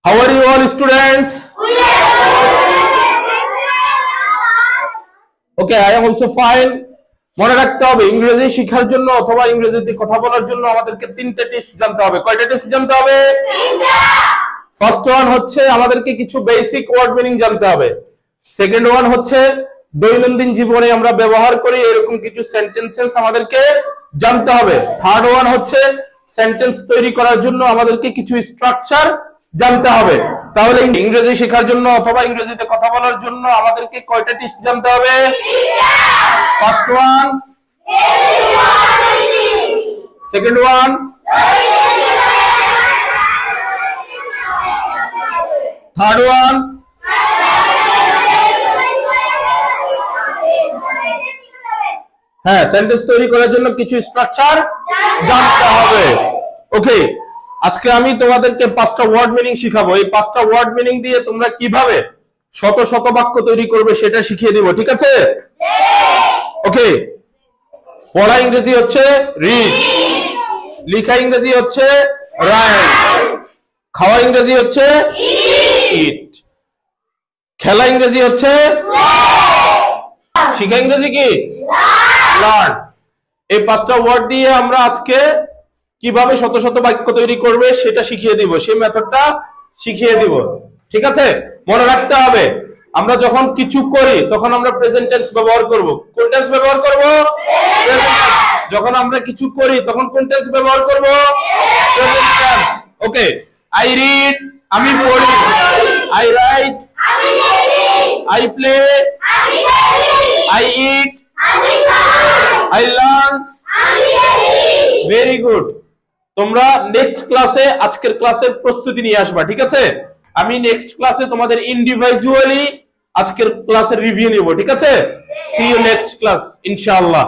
How are you all students? Okay, I am also fine. মনে রাখতে হবে ইংরেজি শেখার জন্য অথবা ইংরেজিতে কথা বলার জন্য আমাদেরকে তিনটা টিপস জানতে হবে। কয়টা টিপস জানতে হবে? তিনটা। ফার্স্ট ওয়ান হচ্ছে আমাদেরকে কিছু বেসিক ওয়ার্ড মিনিং জানতে হবে। সেকেন্ড ওয়ান হচ্ছে দৈনন্দিন জীবনে আমরা ব্যবহার করি এরকম কিছু সেন্টেন্সেস আমাদেরকে জানতে হবে। থার্ড ওয়ান হচ্ছে সেন্টেন্স তৈরি করার জন্য আমাদেরকে কিছু স্ট্রাকচার জানতে হবে। তাহলে ইংরেজি শেখার জন্য অথবা ইংরেজিতে কথা বলার জন্য আমাদেরকে কয়টা টিপস জানতে হবে? First one, second one, third one. হ্যাঁ, সেন্টেন্স তৈরি করার জন্য কিছু স্ট্রাকচার জানতে হবে। ওকে, আজকে আমি তোমাদেরকে 5টা ওয়ার্ড মিনিং শিখাবো। এই 5টা ওয়ার্ড মিনিং দিয়ে তোমরা কিভাবে শত শত বাক্য তৈরি করবে সেটা শিখিয়ে দিব, ঠিক আছে? ওকে, পড়া ইংরেজি হচ্ছে রিড, লেখা ইংরেজি হচ্ছে রাইট, খাওয়া ইংরেজি হচ্ছে ইট, খেলা ইংরেজি হচ্ছে শিখা ইংরেজি কি লার্ন। এই 5টা ওয়ার্ড দিয়ে আমরা আজকে কিভাবে শত শত বাক্য তৈরি করবে সেটা শিখিয়ে দিব, সেই মেথডটা শিখিয়ে দিব, ঠিক আছে? মনে রাখতে হবে আমরা যখন কিছু করি তখন আমরা প্রেজেন্ট টেন্স ব্যবহার করব। কোন টেন্স ব্যবহার করব? যখন আমরা কিছু করি তখন কোন টেন্স ব্যবহার করব? Present tense. Okay, I read আমি পড়ি, আই রাইট আমি লিখি, আই প্লে আমি খেলি, আই ইট আমি খাই, আই লার্ন আমি শিখি। Very good. তোমরা নেক্সট ক্লাসে আজকের ক্লাসের প্রস্তুতি নিয়ে আসবা, ঠিক আছে? আমি নেক্সট ক্লাসে তোমাদের ইন্ডিভিজুয়ালি আজকের ক্লাসের রিভিউ নিব, ঠিক আছে? সি ইউ নেক্সট ক্লাস ইনশাআল্লাহ।